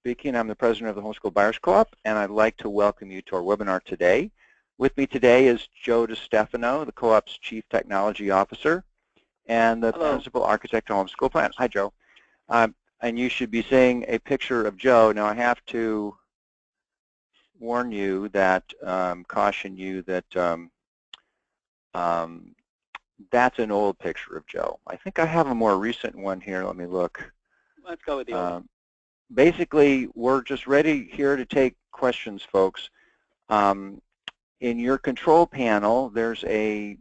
speaking. I'm the president of the Homeschool Buyers Co-op, and I'd like to welcome you to our webinar today. With me today is Joe DiStefano, the co-op's Chief Technology Officer, and the Principal Architect of Homeschool Planet. Hi, Joe. And you should be seeing a picture of Joe. Now, I have to warn you that, caution you that that's an old picture of Joe. I think I have a more recent one here. Let me look. Let's go with the old one. Basically, we're just ready here to take questions, folks. In your control panel, there's a,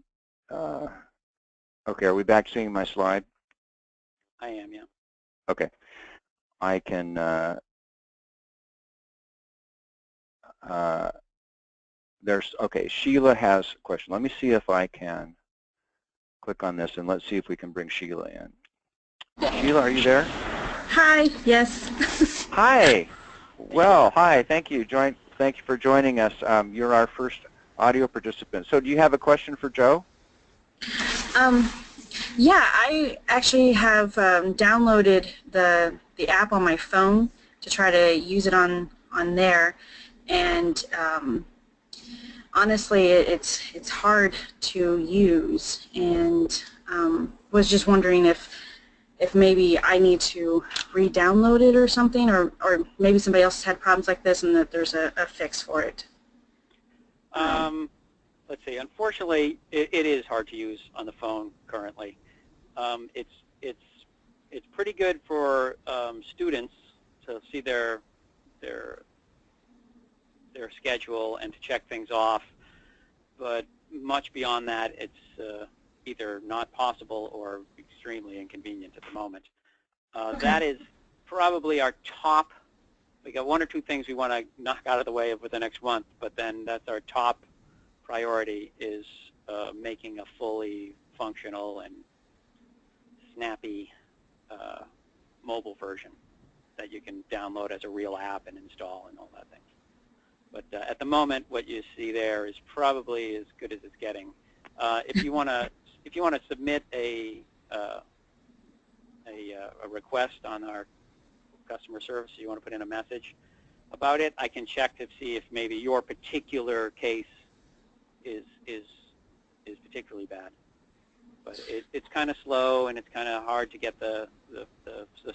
okay, are we back seeing my slide? I am, yeah. Okay. I can, okay, Sheila has a question. Let me see if I can click on this, and let's see if we can bring Sheila in. Sheila, are you there? Hi, yes. Hi. Well, hi, thank you. Thank you for joining us. You're our first audio participant. So do you have a question for Joe? Yeah, I actually have downloaded the app on my phone to try to use it on there, and honestly, it's hard to use, and was just wondering if maybe I need to re-download it or something, or maybe somebody else had problems like this and that there's a fix for it. Let's see. Unfortunately, it is hard to use on the phone currently. It's pretty good for students to see their schedule and to check things off, but much beyond that, it's either not possible or extremely inconvenient at the moment. Okay. That is probably our top. We got one or two things we want to knock out of the way over the next month, but then that's our top priority, is making a fully functional and snappy mobile version that you can download as a real app and install and all that thing. But at the moment, what you see there is probably as good as it's getting. If you want to submit a request on our customer service, you want to put in a message about it, I can check to see if maybe your particular case is particularly bad. But it's kind of slow, and it's kind of hard to get the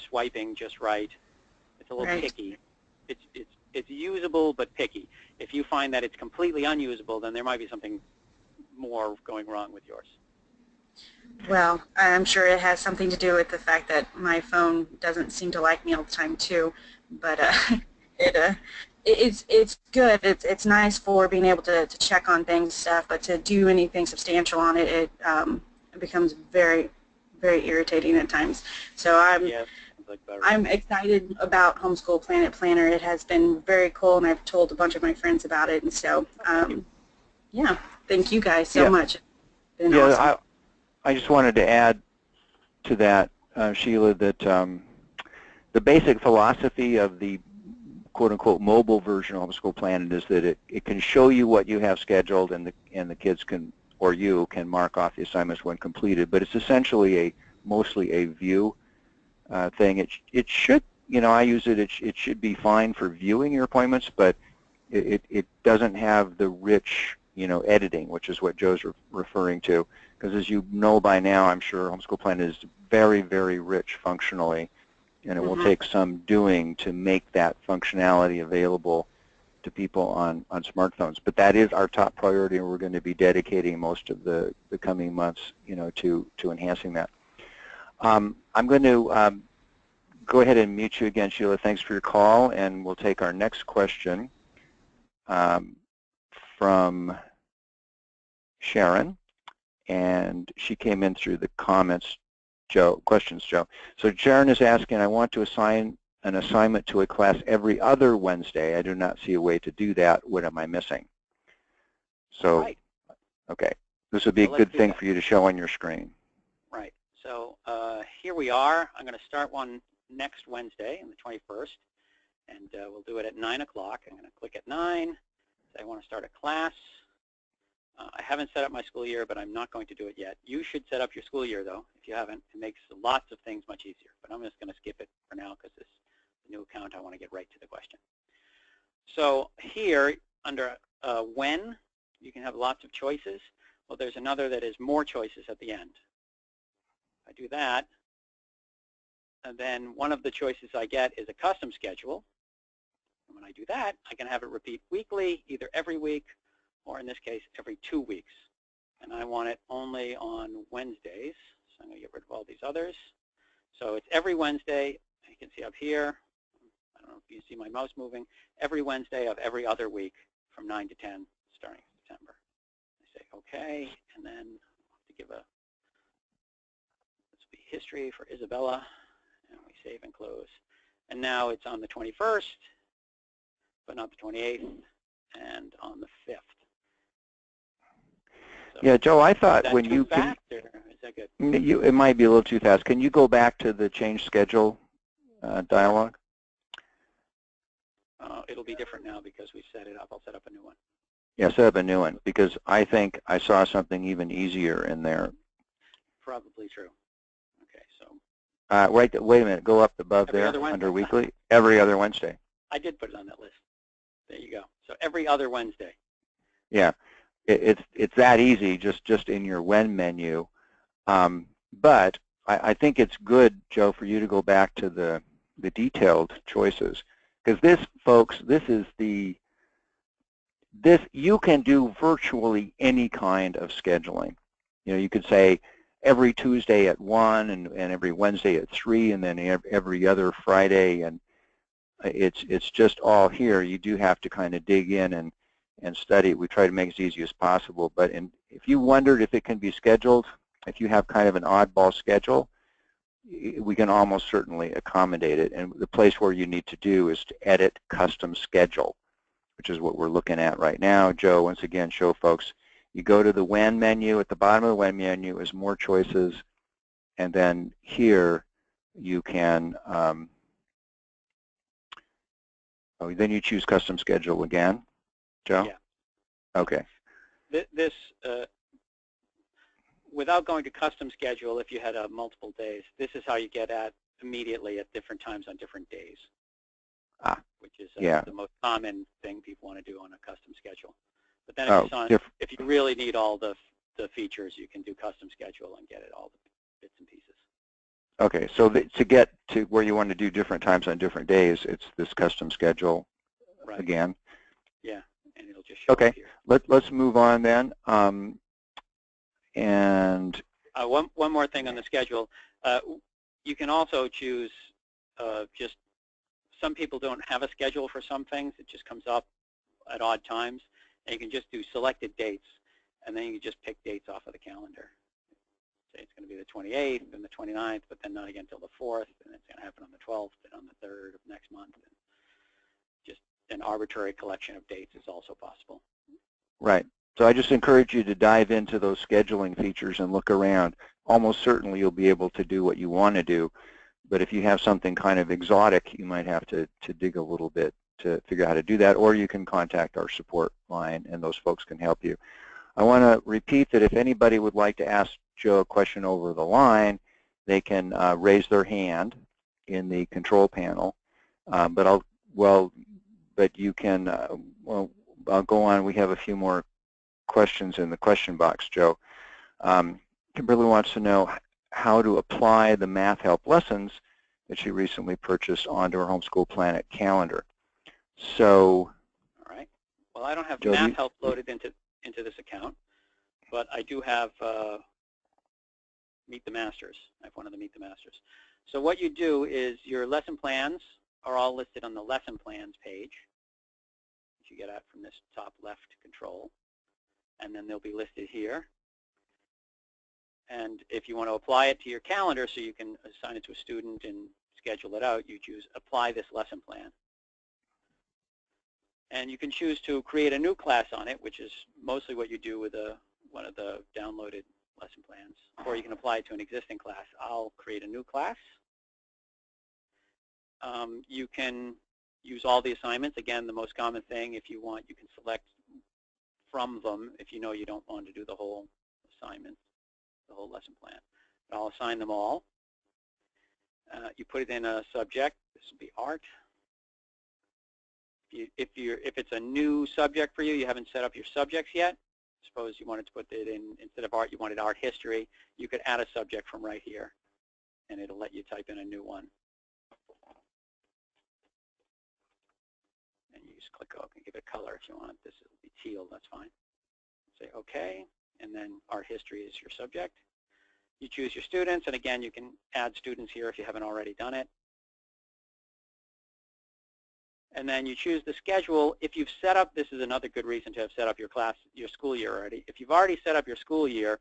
swiping just right. It's a little picky. It's usable but picky. If you find that it's completely unusable, then there might be something more going wrong with yours. Well, I'm sure it has something to do with the fact that my phone doesn't seem to like me all the time too. But it's good. It's nice for being able to check on things and stuff, but to do anything substantial on it, it becomes very, very irritating at times. So I'm excited about Homeschool Planet Planner. It has been very cool, and I've told a bunch of my friends about it. And so, yeah, thank you guys so much. It's been awesome. I just wanted to add to that, Sheila, that the basic philosophy of the quote-unquote mobile version of Homeschool Planet is that it can show you what you have scheduled, and the kids can, or you can, mark off the assignments when completed. But it's essentially mostly a view thing. It should, I use it. It should be fine for viewing your appointments, but it doesn't have the rich, editing, which is what Joe's referring to. Because as you know by now, I'm sure Homeschool Planet is very, very rich functionally, and it will take some doing to make that functionality available to people on smartphones. But that is our top priority, and we're going to be dedicating most of the coming months, to enhancing that. I'm going to go ahead and mute you again, Sheila. Thanks for your call, and we'll take our next question from Sharon, and she came in through the comments, questions, Joe. So Sharon is asking, I want to assign an assignment to a class every other Wednesday. I do not see a way to do that. What am I missing? So, okay, this would be a good thing for you to show on your screen. Right. So here we are. I'm going to start one next Wednesday, on the 21st, and we'll do it at 9 o'clock. I'm going to click at 9. Say I want to start a class. I haven't set up my school year, but I'm not going to do it yet. You should set up your school year, though, if you haven't. It makes lots of things much easier. But I'm just going to skip it for now because the new account, I want to get right to the question. So here, under when, you can have lots of choices. Well, there's another that is more choices at the end. If I do that, and then one of the choices I get is a custom schedule. And when I do that, I can have it repeat weekly, either every week, or in this case, every 2 weeks. And I want it only on Wednesdays, so I'm going to get rid of all these others. So it's every Wednesday. You can see up here, I don't know if you see my mouse moving, every Wednesday of every other week from 9 to 10 starting September. I say OK, and then to give a, this will be history for Isabella, and we save and close. And now it's on the 21st, but not the 28th, and on the 5th. So yeah, Joe, I thought when you fast, or is that good? it might be a little too fast. Can you go back to the change schedule dialog? It'll be different now because we set it up. I'll set up a new one. Yeah, set up a new one, because I think I saw something even easier in there. Probably true. Okay, so. Right. Wait a minute. Go up above there under weekly. Every other Wednesday. I did put it on that list. There you go. So every other Wednesday. Yeah, it's that easy just in your when menu. But I think it's good, Joe, for you to go back to the detailed choices, because this, folks, you can do virtually any kind of scheduling. You know, you could say every Tuesday at 1 and every Wednesday at 3, and then every other Friday, and it's just all here. You do have to kind of dig in and study. We try to make it as easy as possible. But if you wondered if it can be scheduled, if you have kind of an oddball schedule, we can almost certainly accommodate it. And the place where you need to do is to edit custom schedule, which is what we're looking at right now. Joe, once again, show folks, you go to the when menu. At the bottom of the when menu is more choices. And then here you can, then you choose custom schedule again, Joe? Yeah. Okay. This, without going to custom schedule, if you had multiple days, this is how you get at immediately at different times on different days, which is the most common thing people want to do on a custom schedule. But then if you really need all the features, you can do custom schedule and get it all the bits and pieces. Okay, so to get to where you want to do different times on different days, it's this custom schedule again. Yeah, and it'll just show up here. Let's move on then. And one more thing on the schedule. You can also choose just, some people don't have a schedule for some things. It just comes up at odd times. And you can just do selected dates, and then you can just pick dates off of the calendar. Say it's going to be the 28th and the 29th, but then not again until the 4th, and it's going to happen on the 12th and on the 3rd of next month. And just an arbitrary collection of dates is also possible. Right. So I just encourage you to dive into those scheduling features and look around. Almost certainly you'll be able to do what you want to do, but if you have something kind of exotic, you might have to dig a little bit to figure out how to do that, or you can contact our support line and those folks can help you. I want to repeat that if anybody would like to ask Joe a question over the line, they can raise their hand in the control panel. But you can, I'll go on. We have a few more questions in the question box, Joe. Kimberly wants to know how to apply the math help lessons that she recently purchased onto her Homeschool Planet calendar. So, all right. Well, I don't have Joe, math help loaded into this account, but I do have Meet the Masters. I have one of the Meet the Masters. So what you do is your lesson plans are all listed on the lesson plans page, which you get at from this top left control, and then they'll be listed here. And if you want to apply it to your calendar so you can assign it to a student and schedule it out, you choose Apply this lesson plan. And you can choose to create a new class on it, which is mostly what you do with one of the downloaded lesson plans, or you can apply it to an existing class. I'll create a new class. You can use all the assignments. Again, the most common thing, if you want, you can select from them if you know you don't want to do the whole assignment, the whole lesson plan. But I'll assign them all. You put it in a subject. This will be art. If it's a new subject for you, you haven't set up your subjects yet. Suppose you wanted to put it in, instead of art, you wanted art history, you could add a subject from right here, and it'll let you type in a new one. And you just click OK and give it a color if you want. This will be teal, that's fine. Say OK, and then art history is your subject. You choose your students, and again, you can add students here if you haven't already done it. And then you choose the schedule. If you've set up, this is another good reason to have set up your school year already. If you've already set up your school year,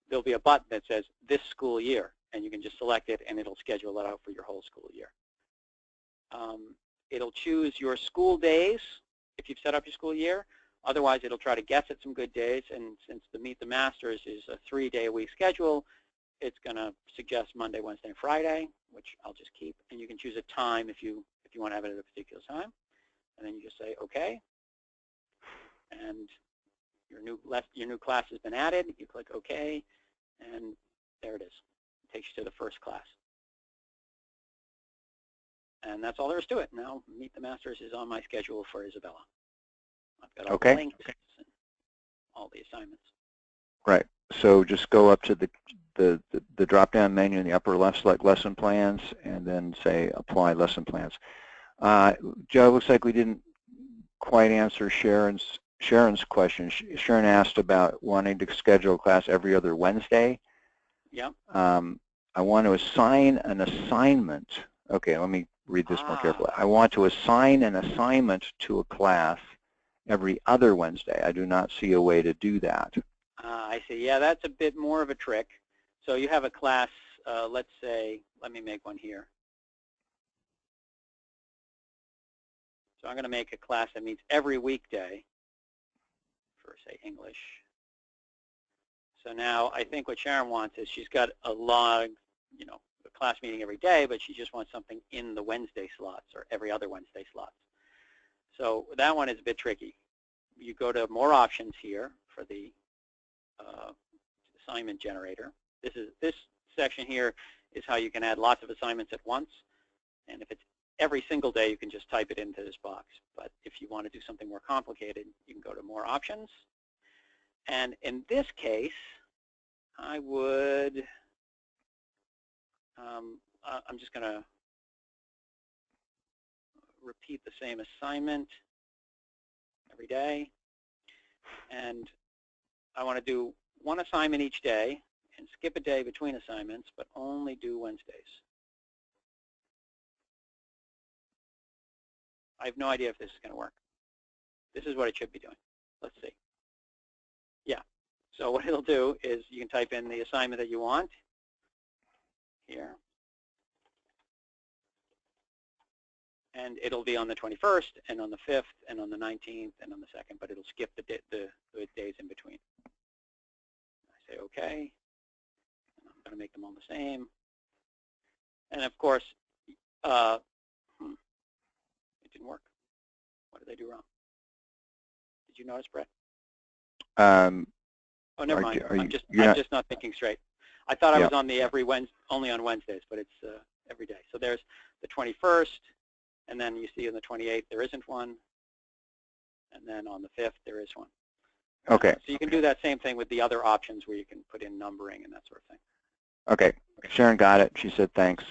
there'll be a button that says this school year, and you can just select it, and it'll schedule it out for your whole school year. It'll choose your school days if you've set up your school year. Otherwise, it'll try to guess at some good days, and since the Meet the Masters is a 3-day-a-week schedule, it's going to suggest Monday, Wednesday, and Friday, which I'll just keep. And you can choose a time if you want to have it at a particular time. And then you just say OK. And your new class has been added. You click OK, and there it is. It takes you to the first class. And that's all there is to it. Now, Meet the Masters is on my schedule for Isabella. I've got all the links and all the assignments. Right. So just go up to the drop-down menu in the upper left, select Lesson Plans, and then say Apply Lesson Plans. Joe, looks like we didn't quite answer Sharon's question. Sharon asked about wanting to schedule a class every other Wednesday. Yeah. I want to assign an assignment. Okay, let me read this more carefully. I want to assign an assignment to a class every other Wednesday. I do not see a way to do that. I see. Yeah, that's a bit more of a trick. So you have a class, let's say, let me make one here. So I'm going to make a class that meets every weekday for, say, English. So now I think what Sharon wants is she's got a lot, a class meeting every day, but she just wants something in the Wednesday slots or every other Wednesday slots. So that one is a bit tricky. You go to More Options here for the assignment generator. This section here is how you can add lots of assignments at once. And if it's every single day, you can just type it into this box. But if you want to do something more complicated, you can go to More Options. And in this case, I would, I'm just going to repeat the same assignment every day. And I want to do one assignment each day and skip a day between assignments, but only do Wednesdays. I have no idea if this is going to work. This is what it should be doing. Let's see. Yeah. So what it'll do is you can type in the assignment that you want here. And it'll be on the 21st and on the 5th and on the 19th and on the 2nd, but it'll skip the days in between. I say OK. And I'm going to make them all the same. And of course, it didn't work. What did I do wrong? Did you notice, Brett? Oh, never mind. I'm just not thinking straight. I thought I was on the only on Wednesdays, but it's every day. So there's the 21st, and then you see on the 28th there isn't one, and then on the 5th there is one. Okay. So you can do that same thing with the other options where you can put in numbering and that sort of thing. Okay. Sharon got it. She said thanks.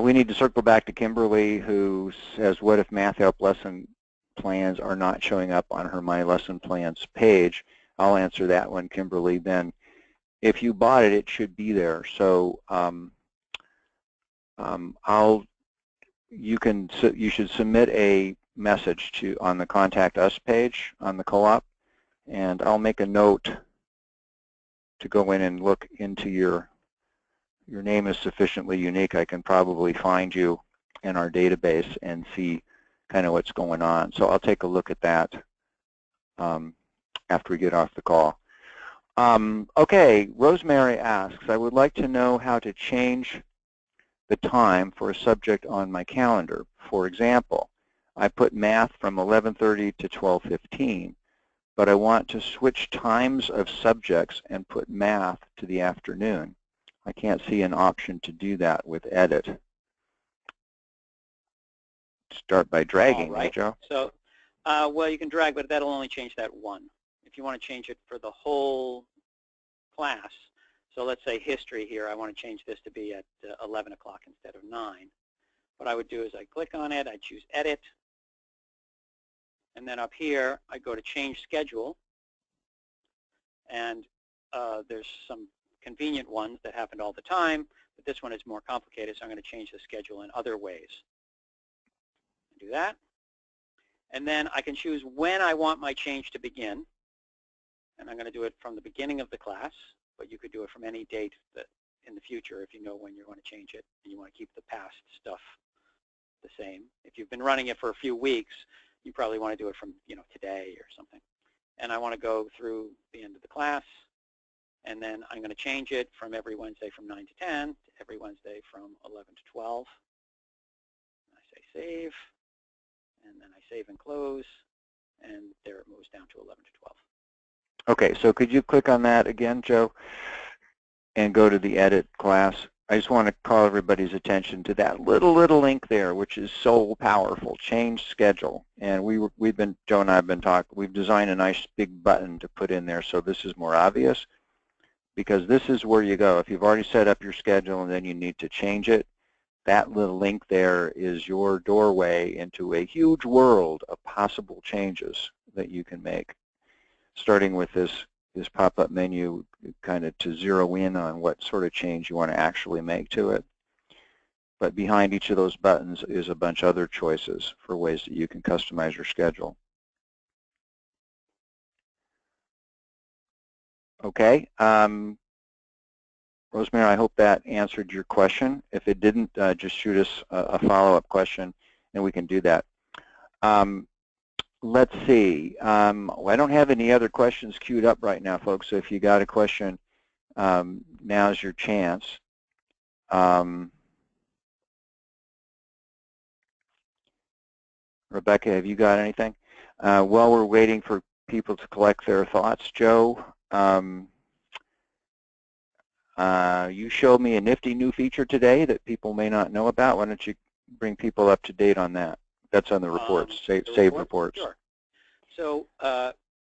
We need to circle back to Kimberly, who says, what if Math Help lesson plans are not showing up on her My Lesson Plans page? I'll answer that one, Kimberly. Then if you bought it, it should be there. So you should submit a message on the Contact Us page on the co-op, and I'll make a note to go in and look into your name is sufficiently unique. I can probably find you in our database and see kind of what's going on. So I'll take a look at that after we get off the call. Okay, Rosemary asks, I would like to know how to change the time for a subject on my calendar. For example, I put math from 11:30 to 12:15, but I want to switch times of subjects and put math to the afternoon. I can't see an option to do that with Edit. Start by dragging, right, Joe. So Well, you can drag, but that'll only change that one. If you want to change it for the whole class, so let's say history here, I want to change this to be at 11 o'clock instead of 9. What I would do is I click on it, I choose Edit, and then up here I go to Change Schedule, and there's some convenient ones that happened all the time, but this one is more complicated, so I'm going to change the schedule in other ways. Do that, and then I can choose when I want my change to begin, and I'm going to do it from the beginning of the class, but you could do it from any date that in the future if you know when you want to change it and you want to keep the past stuff the same. If you've been running it for a few weeks, you probably want to do it from today or something. And I want to go through the end of the class, and then I'm going to change it from every Wednesday from 9 to 10 to every Wednesday from 11 to 12. I say save, and then I save and close, and there it moves down to 11 to 12. Okay, so could you click on that again, Joe, and go to the edit class? I just want to call everybody's attention to that little link there, which is so powerful. Change schedule, and Joe and I have been talking. We've designed a nice big button to put in there, so this is more obvious, because this is where you go if you've already set up your schedule and then you need to change it. That little link there is your doorway into a huge world of possible changes that you can make, starting with this pop-up menu kind of to zero in on what sort of change you want to actually make to it. But behind each of those buttons is a bunch of other choices for ways that you can customize your schedule. Okay. Rosemary, I hope that answered your question. If it didn't, just shoot us a follow-up question and we can do that. Let's see. I don't have any other questions queued up right now, folks, so if you got a question, now's your chance. Rebecca, have you got anything? While we're waiting for people to collect their thoughts, Joe, you showed me a nifty new feature today that people may not know about. Why don't you bring people up to date on that? That's on the reports, save reports. Sure. So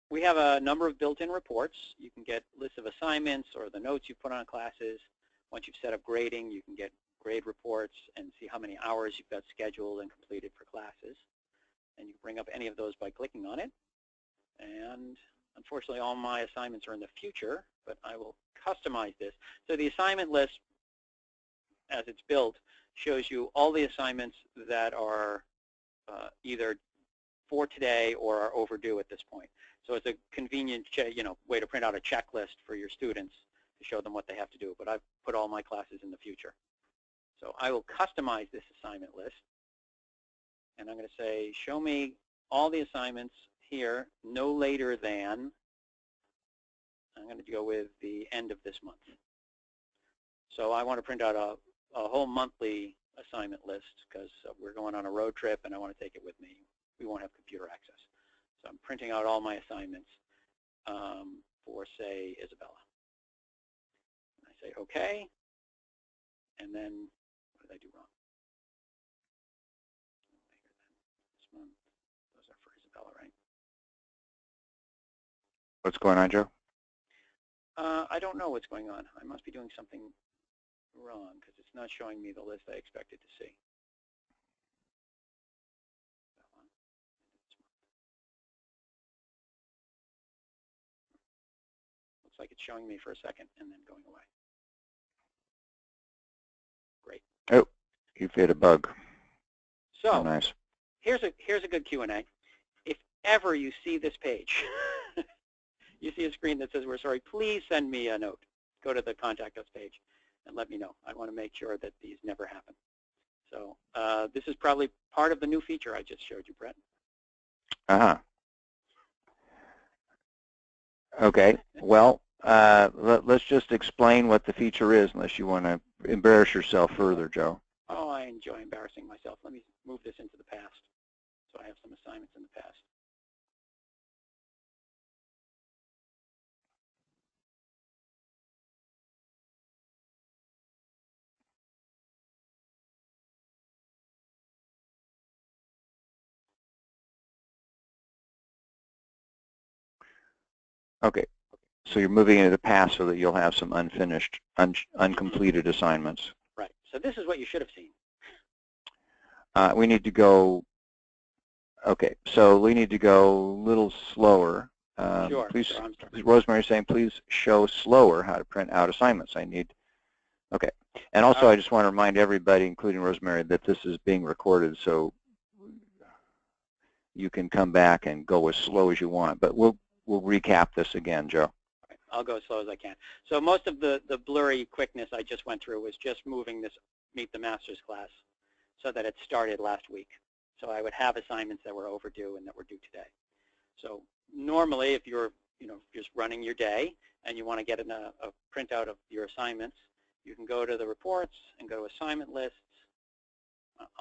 we have a number of built-in reports. You can get lists of assignments or the notes you put on classes. Once you've set up grading, you can get grade reports and see how many hours you've got scheduled and completed for classes. And you can bring up any of those by clicking on it. And unfortunately, all my assignments are in the future, but I will customize this. So the assignment list, as it's built, shows you all the assignments that are either for today or are overdue at this point. So it's a convenient way to print out a checklist for your students to show them what they have to do. But I've put all my classes in the future. So I will customize this assignment list. And I'm going to say, show me all the assignments here no later than, I'm going to go with the end of this month. So I want to print out a whole monthly assignment list because we're going on a road trip and I want to take it with me. We won't have computer access. So I'm printing out all my assignments for, say, Isabella. And I say, OK. And then what did I do wrong? This month. Those are for Isabella, right? What's going on, Joe? I don't know what's going on. I must be doing something wrong because it's not showing me the list I expected to see. Looks like it's showing me for a second and then going away. Great. Oh, you've hit a bug. So oh, nice. Here's a good Q&A. If ever you see this page, you see a screen that says, we're sorry, please send me a note. Go to the Contact Us page and let me know. I want to make sure that these never happen. So this is probably part of the new feature I just showed you, Brett. Okay. Well, let's just explain what the feature is, unless you want to embarrass yourself further, Joe. Oh, I enjoy embarrassing myself. Let me move this into the past. So I have some assignments in the past. Okay, so you're moving into the past so that you'll have some unfinished, uncompleted assignments. Right. So this is what you should have seen. We need to go, okay, so we need to go a little slower. Sure. Please, sure, Rosemary is saying, please show slower how to print out assignments. I need, okay. And also, I just want to remind everybody, including Rosemary, that this is being recorded, so you can come back and go as slow as you want. But we'll recap this again, Joe. I'll go as slow as I can. So most of the blurry quickness I just went through was just moving this Meet the Masters class so that it started last week. So I would have assignments that were overdue and that were due today. So normally, if you're just running your day and you want to get a printout of your assignments, you can go to the reports and go to assignment lists.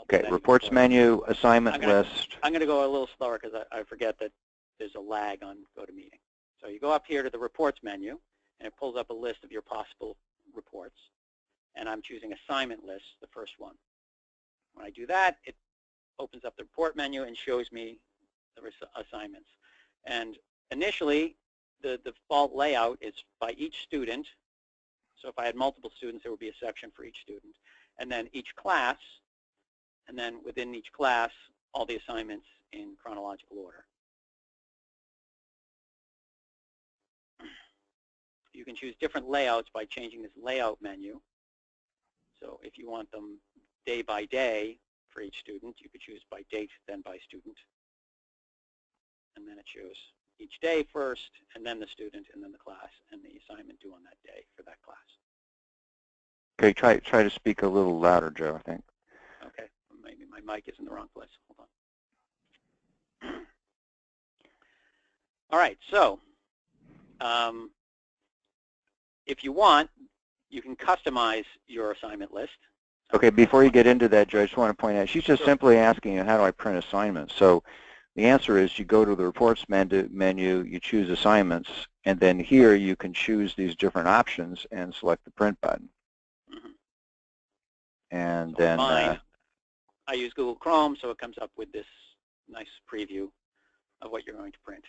Okay, reports menu, assignment list. I'm going to go a little slower because I forget that there's a lag on GoToMeeting. So you go up here to the reports menu, and it pulls up a list of your possible reports. And I'm choosing assignment list, the first one. When I do that, it opens up the report menu and shows me the assignments. And initially, the default layout is by each student. So if I had multiple students, there would be a section for each student. And then each class, and then within each class, all the assignments in chronological order. You can choose different layouts by changing this layout menu. So if you want them day by day for each student, you could choose by date, then by student. And then it shows each day first, and then the student, and then the class, and the assignment due on that day for that class. Okay, try to speak a little louder, Joe, I think. Okay, maybe my mic is in the wrong place. Hold on. All right, so if you want, you can customize your assignment list. Okay, before you get into that, Joe, I just want to point out, she's just simply asking you, how do I print assignments? So the answer is you go to the reports menu, you choose assignments, and then here you can choose these different options and select the print button. Mm-hmm. And so then mine, I use Google Chrome, so it comes up with this nice preview of what you're going to print.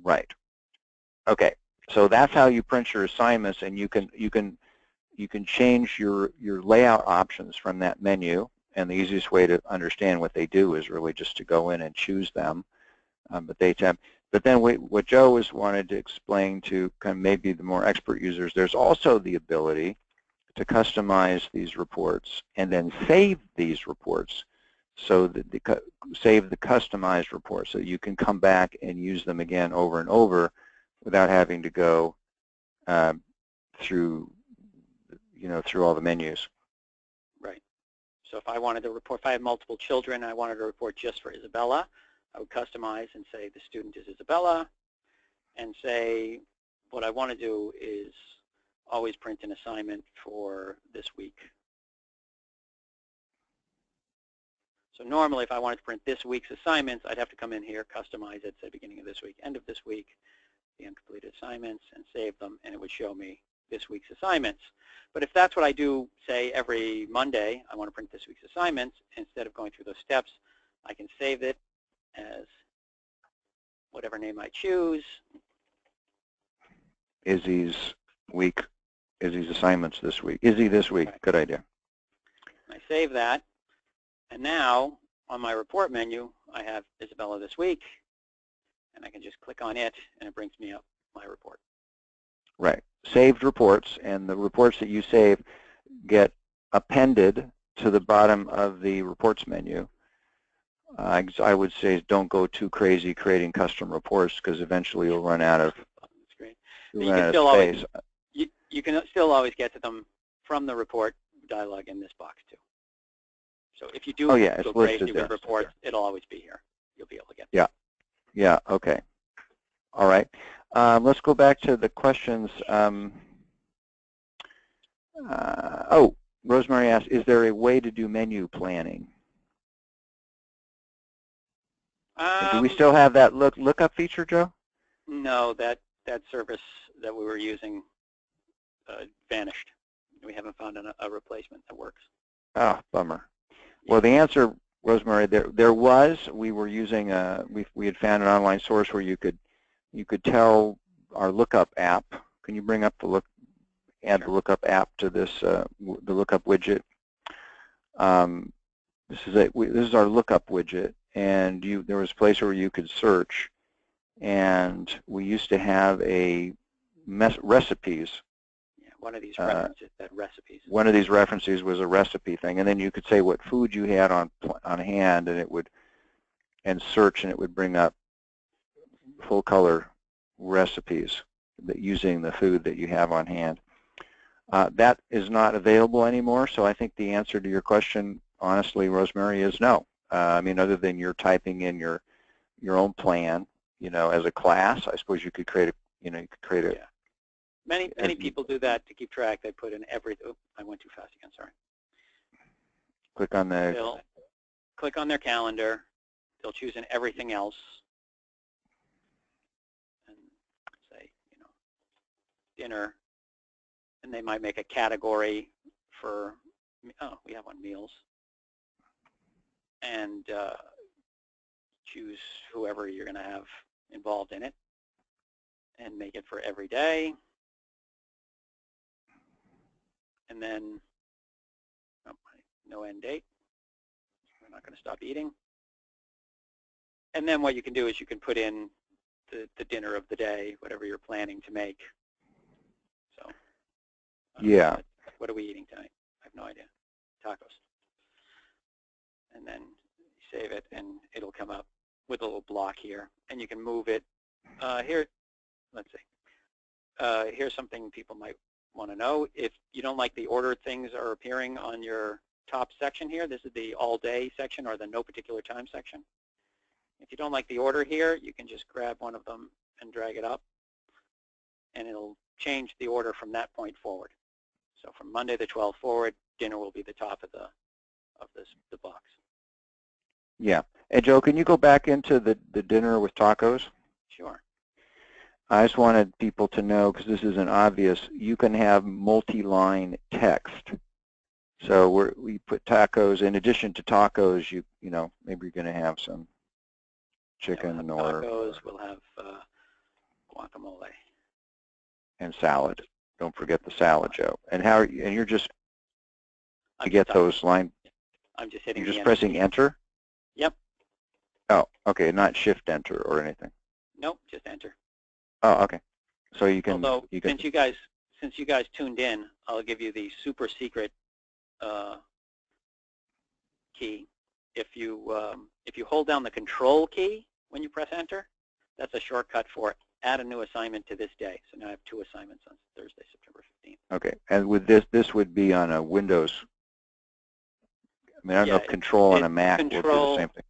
Right. Okay. So that's how you print your assignments, and you can change your layout options from that menu. And the easiest way to understand what they do is really just to go in and choose them. But then what Joe was wanted to explain to kind of maybe the more expert users, there's also the ability to customize these reports and then save these reports, so that save the customized reports, so you can come back and use them again over and over without having to go through all the menus. Right. So if I wanted to report, if I had multiple children, I wanted to report just for Isabella, I would customize and say the student is Isabella, and say what I want to do is always print an assignment for this week. So normally, if I wanted to print this week's assignments, I'd have to come in here, customize it, say beginning of this week, end of this week, the uncompleted assignments, and save them, and it would show me this week's assignments. But if that's what I do, say every Monday, I want to print this week's assignments, instead of going through those steps, I can save it as whatever name I choose. Izzy's assignments this week. Izzy this week. Right. Good idea. I save that, and now on my report menu, I have Isabella this week, and I can just click on it, and it brings me up my report. Right. Saved reports, and the reports that you save get appended to the bottom of the reports menu. I would say don't go too crazy creating custom reports, because eventually you'll run out of, That's great. space. You can still always get to them from the report dialog in this box too. So if you do go crazy with reports, it'll always be here. You'll be able to get them. Yeah, okay. All right. Let's go back to the questions. Rosemary asked, is there a way to do menu planning? Do we still have that lookup feature, Joe? No, that service that we were using vanished. We haven't found a replacement that works. Oh, bummer. Well, the answer Rosemary, we were using we had found an online source where you could tell our lookup app. Can you bring up add Sure. the lookup app to this the lookup widget? This is our lookup widget, and there was a place where you could search, and we used to have a recipes. Yeah, one of these references said recipes. One of these references was a recipe thing, and then you could say what food you had on hand, and it would search, and it would bring up full color recipes using the food that you have on hand. That is not available anymore, so I think the answer to your question, honestly, Rosemary, is no. I mean, other than you're typing in your own plan, as a class, I suppose you could create a, Yeah. Many people do that to keep track. They put in oh, I went too fast again, sorry. Click on They'll click on their calendar. They'll choose in everything else. And say, dinner. And they might make a category for, we have one, meals. And choose whoever you're going to have involved in it. And make it for every day. And then, no end date. We're not going to stop eating. And then what you can do is you can put in the dinner of the day, whatever you're planning to make. So, yeah. What are we eating tonight? I have no idea. Tacos. And then you save it, and it'll come up with a little block here. And you can move it. Here, let's see. Here's something people might want to know. If you don't like the order things are appearing on your top section here, this is the all day section or the no particular time section. If you don't like the order here, you can just grab one of them and drag it up, and it'll change the order from that point forward. So from Monday the 12th forward, dinner will be the top of the box. Yeah. And Joe, can you go back into the dinner with tacos? Sure. I just wanted people to know, because this isn't obvious, you can have multi-line text. So we put tacos, in addition to tacos, maybe you're going to have some chicken, we'll have tacos, we'll have guacamole. And salad. Don't forget the salad, Joe. And you're just, to get those lines, I'm just hitting you're just pressing enter? Yep. Oh, okay, not shift enter or anything. Nope, just enter. Oh, okay. So you can. Although since you guys tuned in, I'll give you the super secret key. If you hold down the control key when you press enter, that's a shortcut for add a new assignment to this day. So now I have 2 assignments on Thursday, September 15th. Okay, and with this would be on a Windows. I mean, I don't know if control on a Mac will do the same thing.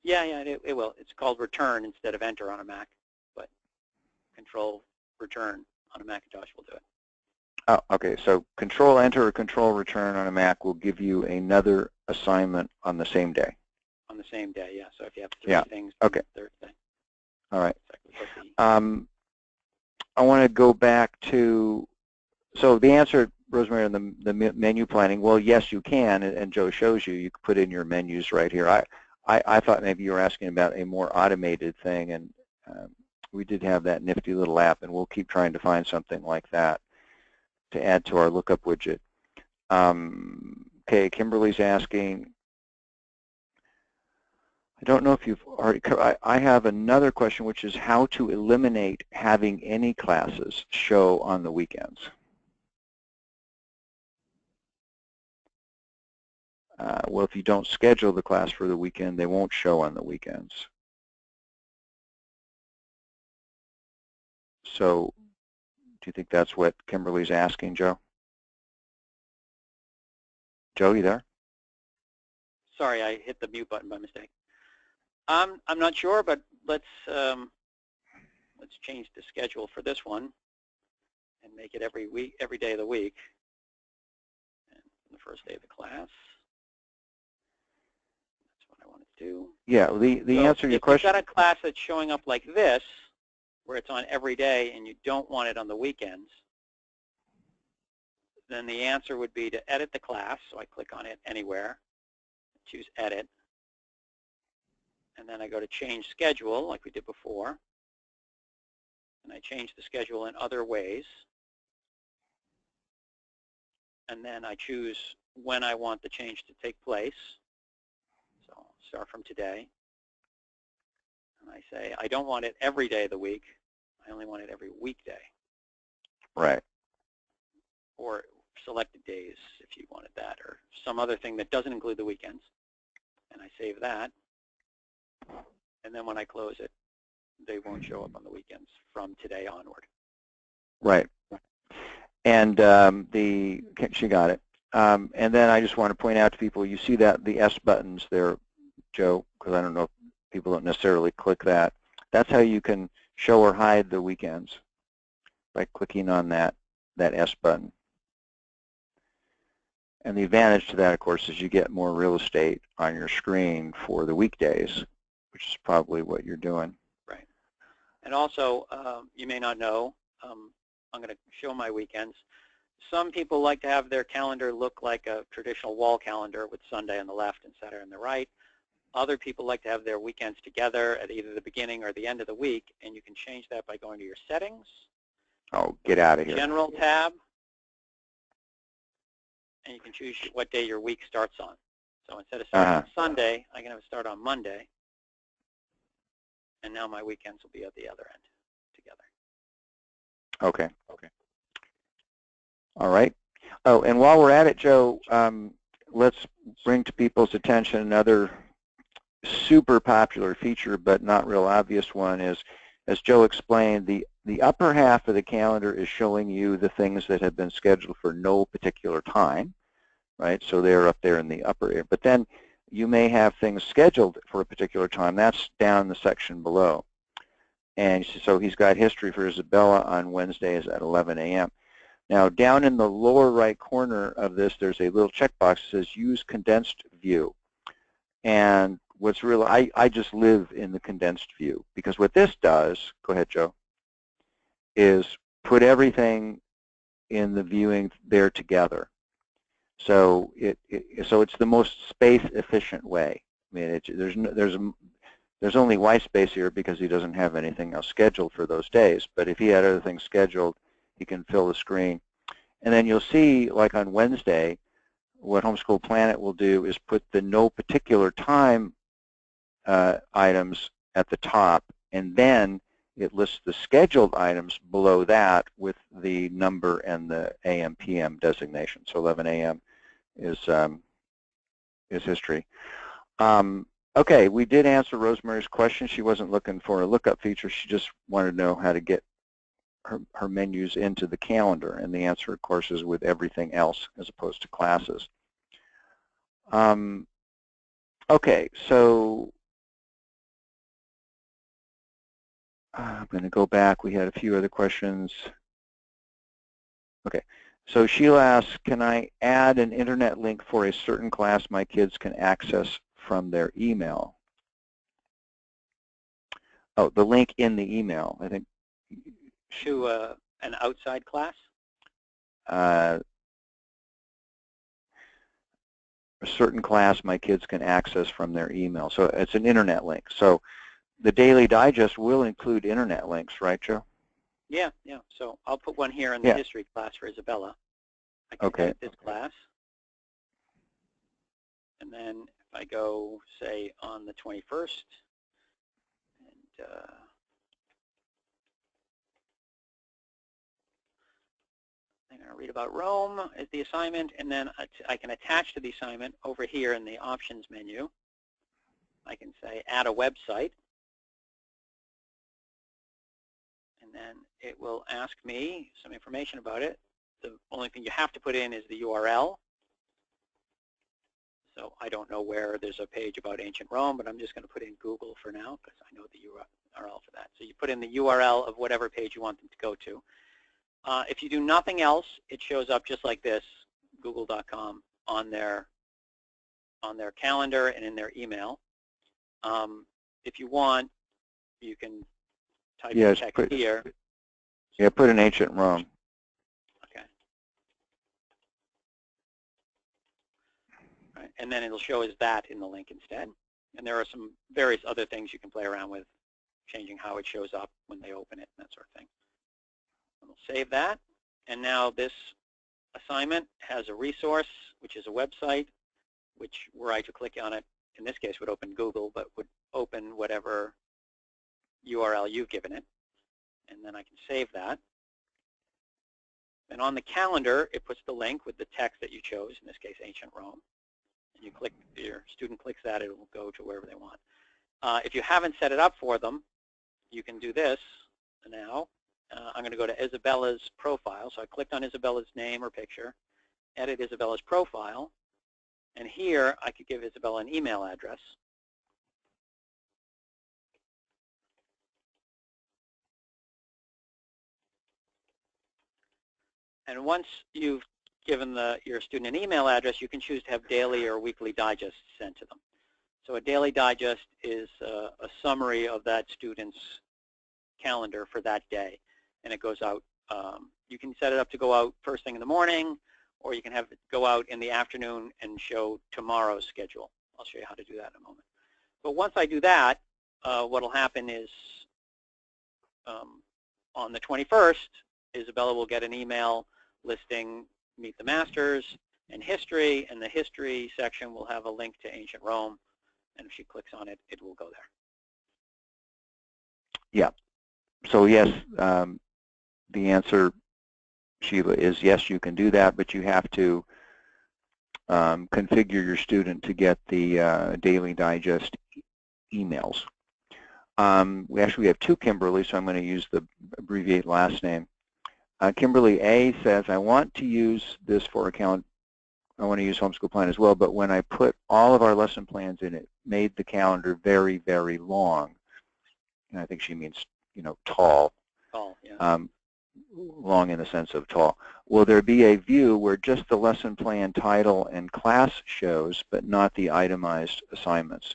Yeah, it will. It's called return instead of enter on a Mac. Control return on a Macintosh will do it. Oh, okay. So control enter or control return on a Mac will give you another assignment on the same day. On the same day, yeah. So if you have 3 things on Thursday. All right. I want to go back to, so the answer, Rosemary, on the menu planning, well, yes, you can, and Joe shows you. You can put in your menus right here. I thought maybe you were asking about a more automated thing, and we did have that nifty little app, and we'll keep trying to find something like that to add to our lookup widget. Okay, Kimberly's asking, I don't know if you've already, I have another question, which is how to eliminate having any classes show on the weekends. Well, if you don't schedule the class for the weekend, they won't show on the weekends. So do you think that's what Kimberly's asking, Joe? Joe, you there? Sorry, I hit the mute button by mistake. I'm not sure, but let's change the schedule for this one and make it every day of the week. And the first day of the class. That's what I want to do. Yeah, the answer to your question. If you've got a class that's showing up like this, where it's on every day and you don't want it on the weekends, then the answer would be to edit the class. So I click on it anywhere, choose edit, then I go to change schedule like we did before, and I change the schedule in other ways, and then I choose when I want the change to take place. So I'll start from today, and I say I don't want it every day of the week, I only want it every weekday. Right. Or selected days if you wanted that, or some other thing that doesn't include the weekends. And I save that, and then when I close it, they won't show up on the weekends from today onward. Right. And she got it. And then I just want to point out to people, you see that the S buttons there, Joe, because I don't know if people don't necessarily click that. That's how you can show or hide the weekends, by clicking on that S button. And the advantage to that, of course, is you get more real estate on your screen for the weekdays, which is probably what you're doing. Right. And also, you may not know, I'm going to show my weekends. Some people like to have their calendar look like a traditional wall calendar with Sunday on the left and Saturday on the right. Other people like to have their weekends together at either the beginning or the end of the week, and you can change that by going to your settings. Oh, get out of here. General tab, and you can choose what day your week starts on. So instead of starting on Sunday, I can have it start on Monday, and now my weekends will be at the other end together. Okay. Okay. All right. Oh, and while we're at it, Joe, let's bring to people's attention another super popular feature, but not real obvious one is, as Joe explained, the upper half of the calendar is showing you the things that have been scheduled for no particular time, right? So they're up there in the upper area. But then you may have things scheduled for a particular time. That's down the section below. And so he's got history for Isabella on Wednesdays at 11 a.m. Now, down in the lower right corner of this, there's a little checkbox that says Use Condensed View. And what's real, I just live in the condensed view, because what this does, go ahead, Joe, is put everything in the viewing there together. So it's the most space-efficient way. I mean, there's only white space here because he doesn't have anything else scheduled for those days. But if he had other things scheduled, he can fill the screen. And then you'll see, like on Wednesday, what Homeschool Planet will do is put the no particular time items at the top, and then it lists the scheduled items below that with the number and the AM PM designation. So 11 a.m. is history. Okay, we did answer Rosemary's question. She wasn't looking for a lookup feature. She just wanted to know how to get her menus into the calendar, and the answer, of course, is with everything else as opposed to classes. Okay, so I'm going to go back. We had a few other questions. Okay, so Sheila asks, can I add an internet link for a certain class my kids can access from their email? Oh, the link in the email, I think. To an outside class? A certain class my kids can access from their email. So it's an internet link. So the Daily Digest will include internet links, right, Joe? Yeah, yeah. So I'll put one here in the history class for Isabella. I can type this class. And then if I go, say, on the 21st, and I'm going to read about Rome as the assignment, and then I can attach to the assignment over here in the options menu. I can say add a website, and then it will ask me some information about it. The only thing you have to put in is the URL. So I don't know where there's a page about ancient Rome, but I'm just going to put in Google for now because I know the URL for that. So you put in the URL of whatever page you want them to go to. If you do nothing else, it shows up just like this, google.com, on their calendar and in their email. If you want, you can type in text here. Yeah, put in ancient Rome. Okay. Right. And then it'll show us that in the link instead. And there are some various other things you can play around with, changing how it shows up when they open it and that sort of thing. We'll save that. And now this assignment has a resource, which is a website, which were I to click on it, in this case would open Google, but would open whatever URL you've given it. And then I can save that. And on the calendar, it puts the link with the text that you chose, in this case, Ancient Rome. And you click, your student clicks that, it will go to wherever they want. If you haven't set it up for them, you can do this now. I'm going to go to Isabella's profile. So I clicked on Isabella's name or picture, edit Isabella's profile, and here I could give Isabella an email address. And once you've given your student an email address, you can choose to have daily or weekly digests sent to them. So a daily digest is a summary of that student's calendar for that day, and it goes out. You can set it up to go out first thing in the morning, or you can have it go out in the afternoon and show tomorrow's schedule. I'll show you how to do that in a moment. But once I do that, what will happen is on the 21st, Isabella will get an email listing Meet the Masters and History, and the History section will have a link to Ancient Rome, and if she clicks on it, it will go there. Yeah. So yes, the answer, Sheila, is yes, you can do that, but you have to configure your student to get the daily digest emails. We actually have two Kimberly, so I'm going to use the abbreviate last name. Kimberly A says, I want to use this for account. I want to use Homeschool Plan as well, but when I put all of our lesson plans in, it made the calendar very, very long. And I think she means, you know, tall. Tall, yeah. Long in the sense of tall. Will there be a view where just the lesson plan title and class shows, but not the itemized assignments,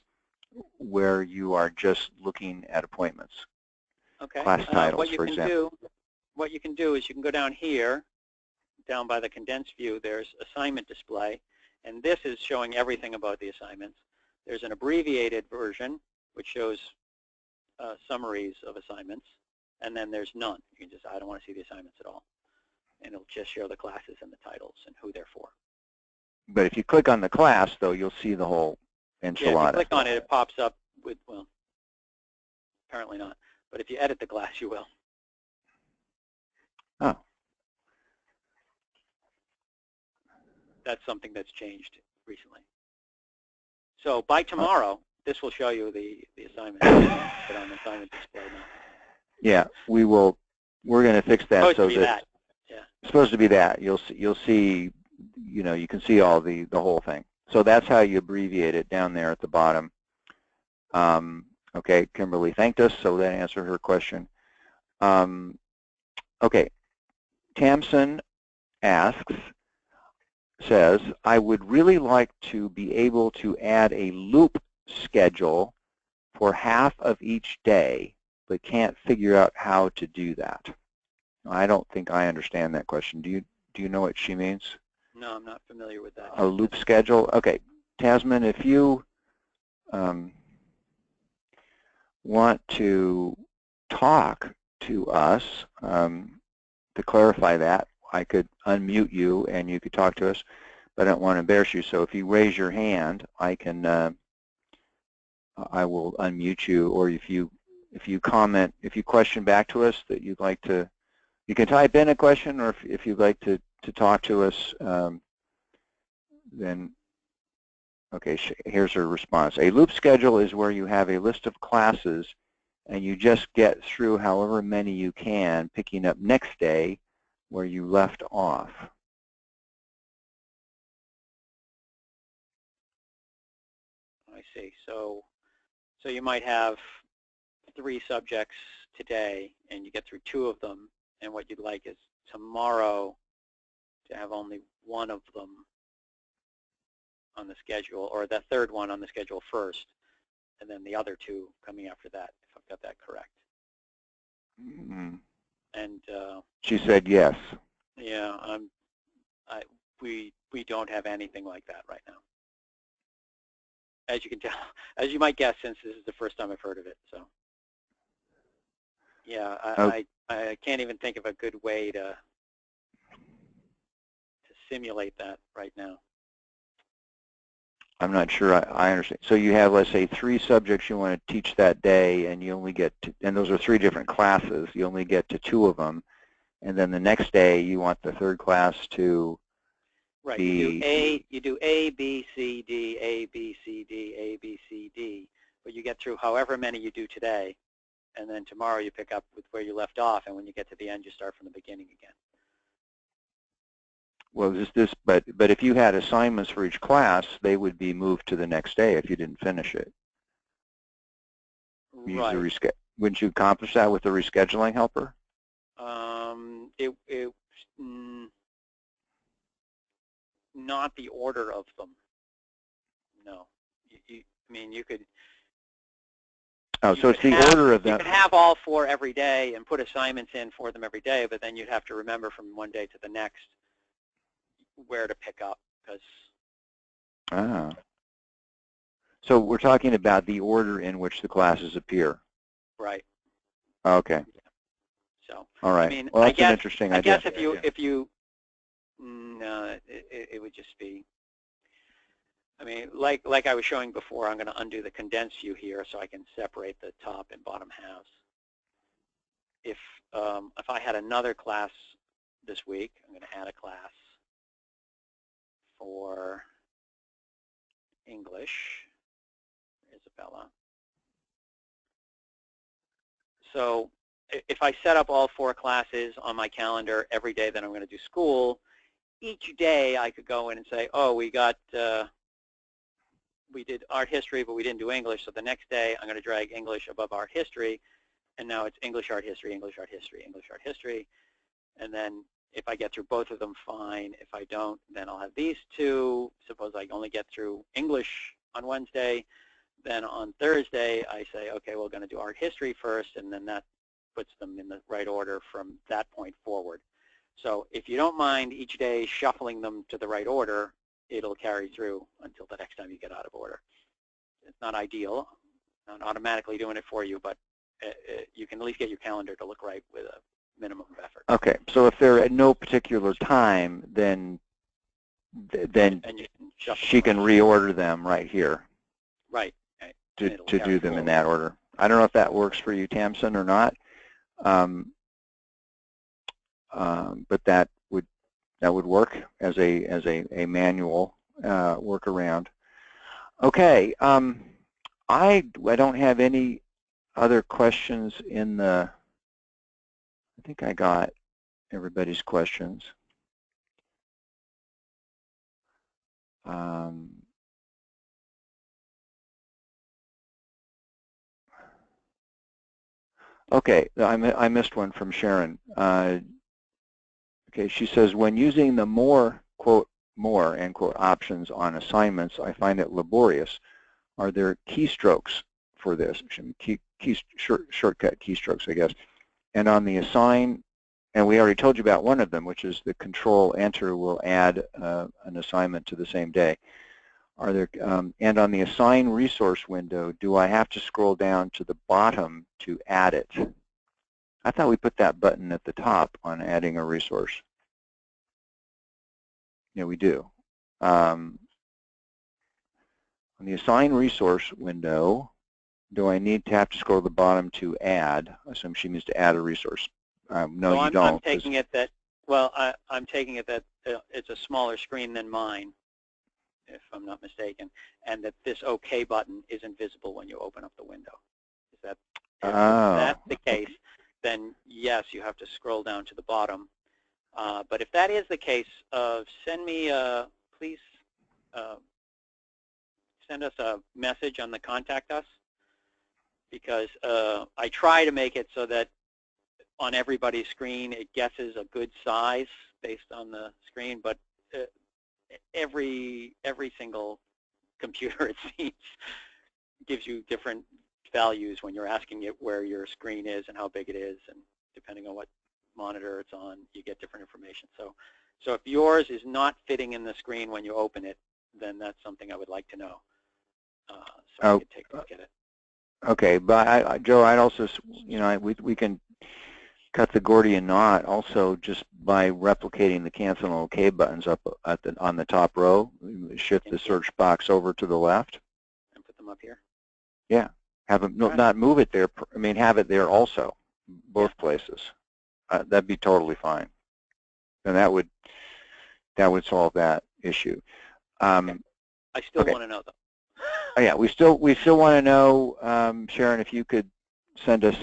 where you are just looking at appointments? Okay. Class titles, for example. What you can do is you can go down here, down by the condensed view, there's assignment display, and this is showing everything about the assignments. There's an abbreviated version, which shows summaries of assignments, and then there's none. You can just, I don't want to see the assignments at all. And it'll just show the classes and the titles and who they're for. But if you click on the class, though, you'll see the whole enchilada. Yeah, if you click on it, it pops up with, well, apparently not. But if you edit the class, you will. Oh. That's something that's changed recently. So by tomorrow, this will show you the assignment. Put on the assignment display now. Yeah, we will. We're going to fix that. It's supposed to be that. Yeah. It's supposed to be that. You'll see. You know, you can see all the whole thing. So that's how you abbreviate it down there at the bottom. Okay, Kimberly thanked us, so that answered her question. Okay, Tamsin says, I would really like to be able to add a loop schedule for half of each day, but can't figure out how to do that. I don't think I understand that question. Do you know what she means? No, I'm not familiar with that. A loop schedule? Okay, Tasman, if you want to talk to us to clarify that, I could unmute you and you could talk to us, but I don't want to embarrass you. So if you raise your hand, I can I will unmute you, or if you comment, if you question back to us that you'd like to, you can type in a question, or if you'd like to talk to us, then okay, here's her response. A loop schedule is where you have a list of classes and you just get through however many you can, picking up next day where you left off. I see. So you might have 3 subjects today, and you get through 2 of them, and what you'd like is tomorrow to have only 1 of them on the schedule, or the 3rd one on the schedule first, and then the other 2 coming after that, if I've got that correct. Mm-hmm. And she said yes. Yeah, we don't have anything like that right now. as you can tell, as you might guess, since this is the first time I've heard of it. So, yeah, I can't even think of a good way to simulate that right now. I'm not sure I understand. So you have, let's say, 3 subjects you want to teach that day, and you only get to, and those are 3 different classes. You only get to 2 of them, and then the next day you want the 3rd class to right. be. You do A, B, C, D, A, B, C, D, A, B, C, D, but you get through however many you do today, and then tomorrow you pick up with where you left off, and when you get to the end, you start from the beginning again. Well, but if you had assignments for each class, they would be moved to the next day if you didn't finish it. Right. Wouldn't you accomplish that with the rescheduling helper? Not the order of them. No. I mean, you could. Oh, so it's the order of them. You could have all 4 every day and put assignments in for them every day, but then you'd have to remember from one day to the next where to pick up, because. So we're talking about the order in which the classes appear. Right. Okay. So. All right. I mean, well, that's an interesting idea. I guess if you it would just be. I mean, like I was showing before, I'm going to undo the condensed view here so I can separate the top and bottom halves. If I had another class this week, I'm going to add a class for English, Isabella. So if I set up all 4 classes on my calendar every day that I'm going to do school, each day I could go in and say, oh, we did art history, but we didn't do English, so the next day I'm going to drag English above art history, and now it's English, art history, English, art history, English, art history. And then if I get through both of them, fine. If I don't, then I'll have these 2. Suppose I only get through English on Wednesday. Then on Thursday, I say, okay, we're going to do art history first, and then that puts them in the right order from that point forward. So if you don't mind each day shuffling them to the right order, it'll carry through until the next time you get out of order. It's not ideal, not automatically doing it for you, but you can at least get your calendar to look right with a minimum of effort. Okay, so if they're at no particular time, then she can reorder them right here. Right. To do them in that order. I don't know if that works for you, Tamsin, or not, but that would work as a manual workaround. Okay, I don't have any other questions in the. I think I got everybody's questions. Okay, I missed one from Sharon. Okay, she says, when using the more, quote, more, end quote, options on assignments, I find it laborious. Are there keystrokes for this? Shortcut keystrokes, I guess. And on the assign, and we already told you about one of them, which is the Control-Enter will add an assignment to the same day. Are there, and on the Assign Resource window, do I have to scroll down to the bottom to add it? I thought we put that button at the top on adding a resource. Yeah, we do. On the Assign Resource window, do I need to have to scroll to the bottom to add? I assume she means to add a resource. No, so you don't. I'm taking it that, well, I'm taking it that it's a smaller screen than mine, if I'm not mistaken, and that this OK button isn't visible when you open up the window. Is that, if that's the case, then yes, you have to scroll down to the bottom. But if that is the case, send me, please send us a message on the Contact Us, because I try to make it so that on everybody's screen it guesses a good size based on the screen, but every single computer, it seems, gives you different values when you're asking it where your screen is and how big it is, and depending on what monitor it's on, you get different information. So if yours is not fitting in the screen when you open it, then that's something I would like to know. so I could take a look at it. Okay, but Joe, I'd also, we can cut the Gordian knot also just by replicating the cancel and OK buttons up on the top row. Shift the search box over to the left. And put them up here? Yeah. Have them, not move it there. I mean, have it there also, both places. That'd be totally fine. And that would solve that issue. Okay. I still want to know, though. Oh, yeah, we still want to know, Sharon, if you could send us,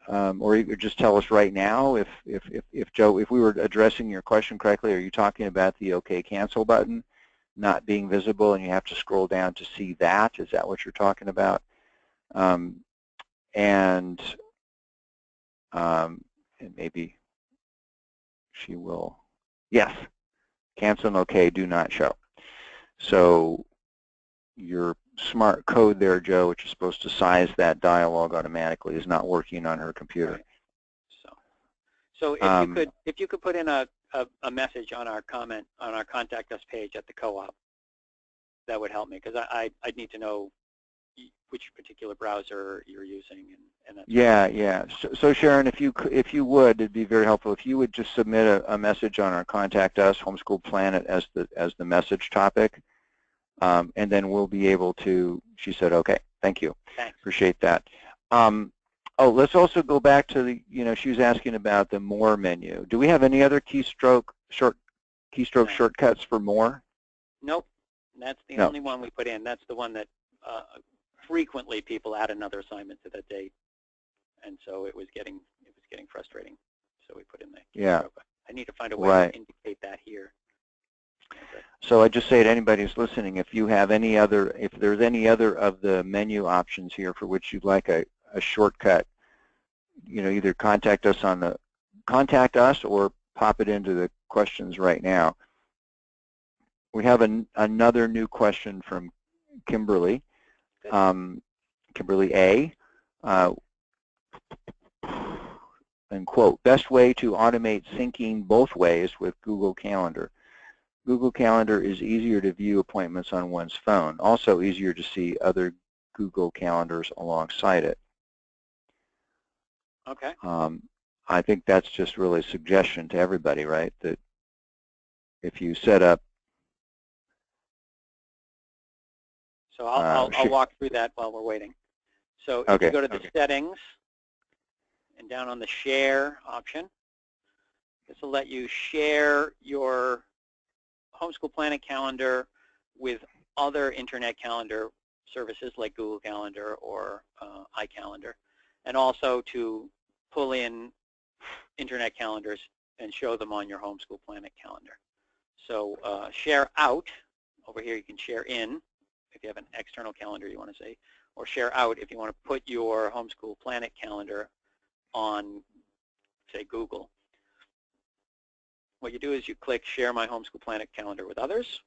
or you could just tell us right now if Joe, if we were addressing your question correctly, are you talking about the OK cancel button not being visible and you have to scroll down to see that? Is that what you're talking about? And maybe she will. Yes, cancel and OK do not show. So your smart code there, Joe, which is supposed to size that dialog automatically, is not working on her computer. Right. So if you could put in a message on our contact us page at the co-op, that would help me, because I'd need to know which particular browser you're using and that. Yeah. So Sharon, if you would, it'd be very helpful if you would just submit a message on our contact us Homeschool Planet as the message topic. And then we'll be able to, she said, okay, thank you. Thanks. Appreciate that. Let's also go back to the, she was asking about the more menu. Do we have any other keystroke shortcuts for more? Nope. That's the only one we put in. That's the one that frequently people add another assignment to that date. And so it was getting frustrating. So we put in the keystroke. I need to find a way to indicate that here. So I just say to anybody who's listening, if you have any other, if there's any other of the menu options here for which you'd like a shortcut, either contact us or pop it into the questions right now. We have another new question from Kimberly, Kimberly A. And quote, best way to automate syncing both ways with Google Calendar. Google Calendar is easier to view appointments on one's phone, also easier to see other Google Calendars alongside it. Okay. I think that's just really a suggestion to everybody, right? That if you set up. So I'll walk through that while we're waiting. So if you go to the settings and down on the share option, this will let you share your Homeschool Planet calendar with other internet calendar services like Google Calendar or iCalendar, and also to pull in internet calendars and show them on your Homeschool Planet calendar. So share out, over here you can share in if you have an external calendar you want to say, or share out if you want to put your Homeschool Planet calendar on, say, Google. What you do is you click Share My Homeschool Planet Calendar with Others,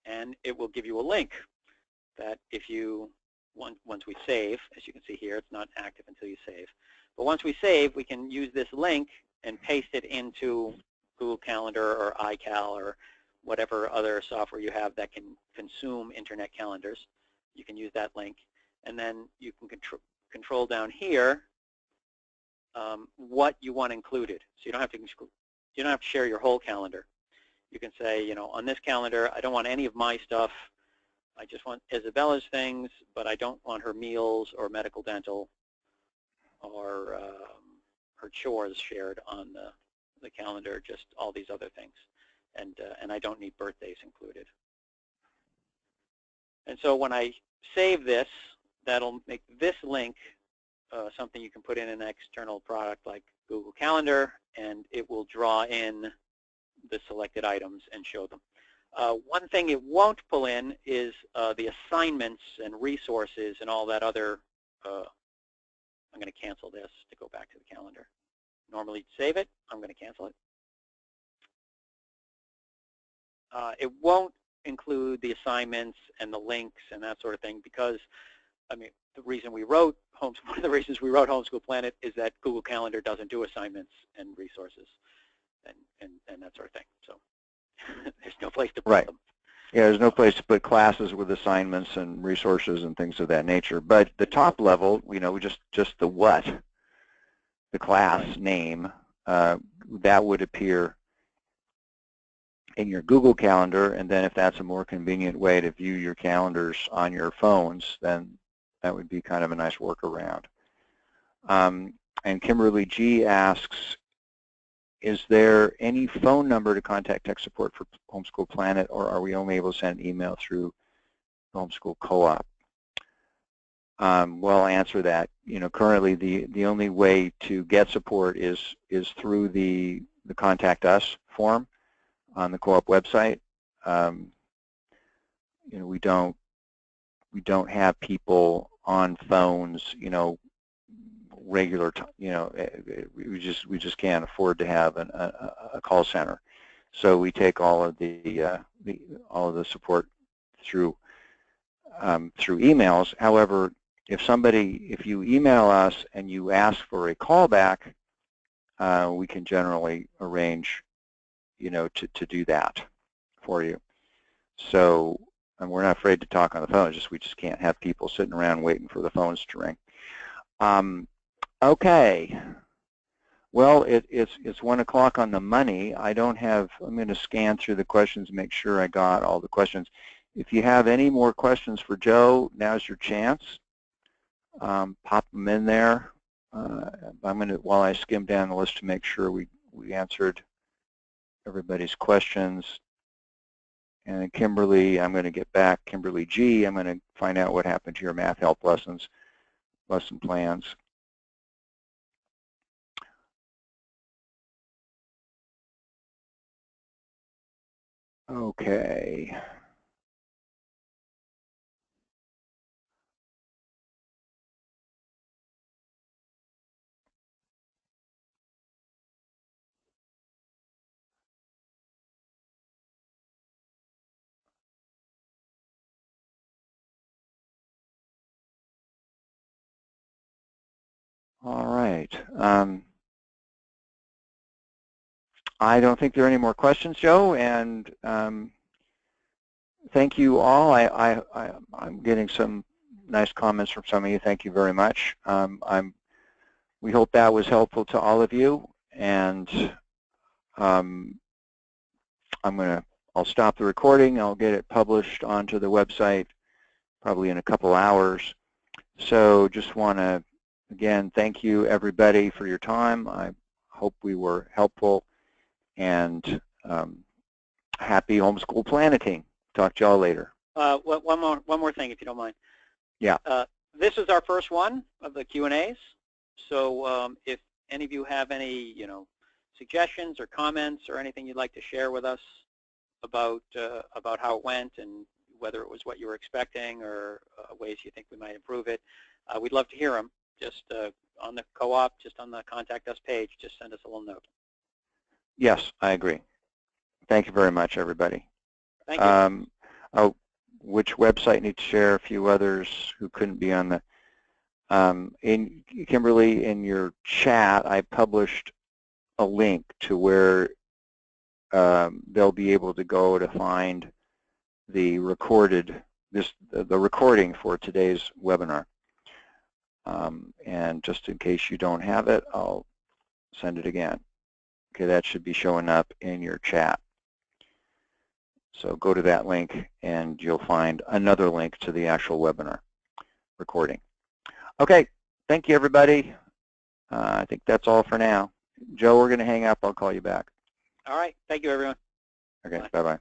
and it will give you a link that if you, once we save, as you can see here, it's not active until you save. But once we save, we can use this link and paste it into Google Calendar or iCal or whatever other software you have that can consume internet calendars. You can use that link, and then you can control down here what you want included. So you don't have to share your whole calendar. You can say, on this calendar, I don't want any of my stuff. I just want Isabella's things, but I don't want her meals or medical dental or her chores shared on the calendar, just all these other things. And I don't need birthdays included. And so when I save this, that'll make this link something you can put in an external product like Google Calendar, and it will draw in the selected items and show them. One thing it won't pull in is the assignments and resources and all that other. I'm going to cancel this to go back to the calendar. Normally save it. I'm going to cancel it. It won't include the assignments and the links and that sort of thing because, I mean, one of the reasons we wrote Homeschool Planet is that Google Calendar doesn't do assignments and resources and that sort of thing. So there's no place to put them. Yeah, there's no place to put classes with assignments and resources and things of that nature. But the top level, just the what, the class name, that would appear in your Google Calendar, and then if that's a more convenient way to view your calendars on your phones, then that would be kind of a nice workaround. And Kimberly G asks, is there any phone number to contact tech support for Homeschool Planet, or are we only able to send an email through Homeschool Co-op? Well, I'll answer that. Currently the only way to get support is through the Contact Us form on the Co-op website. We don't have people on phones, regular, we just can't afford to have a call center. So we take all of the support through emails. However, if you email us and you ask for a callback, we can generally arrange, to do that for you. So, and we're not afraid to talk on the phone. We just can't have people sitting around waiting for the phones to ring. Okay. Well, it's 1 o'clock on the money. I'm going to scan through the questions and make sure I got all the questions. If you have any more questions for Joe, now's your chance. Pop them in there. While I skim down the list to make sure we answered everybody's questions. And then Kimberly, I'm going to get back. Kimberly G, I'm going to find out what happened to your math help lesson plans. Okay. All right. I don't think there are any more questions, Joe, and thank you all. I'm getting some nice comments from some of you. Thank you very much. We hope that was helpful to all of you, and I'll stop the recording. I'll get it published onto the website probably in a couple hours. So just want to, again, thank you everybody for your time. I hope we were helpful, and happy homeschool planeting. Talk to y'all later. One more thing, if you don't mind. Yeah. This is our first one of the Q&As. So if any of you have any, suggestions or comments or anything you'd like to share with us about how it went and whether it was what you were expecting or ways you think we might improve it, we'd love to hear them. Just on the co-op, just on the Contact Us page, just send us a little note. Yes, I agree. Thank you very much, everybody. Thank you. Which website needs to share? A few others who couldn't be on the. Kimberly, in your chat, I published a link to where they'll be able to go to find the recording for today's webinar. And just in case you don't have it, I'll send it again. Okay, that should be showing up in your chat. So go to that link and you'll find another link to the actual webinar recording. Okay, thank you everybody. I think that's all for now. Joe, we're going to hang up. I'll call you back. All right, thank you everyone. Okay, bye-bye.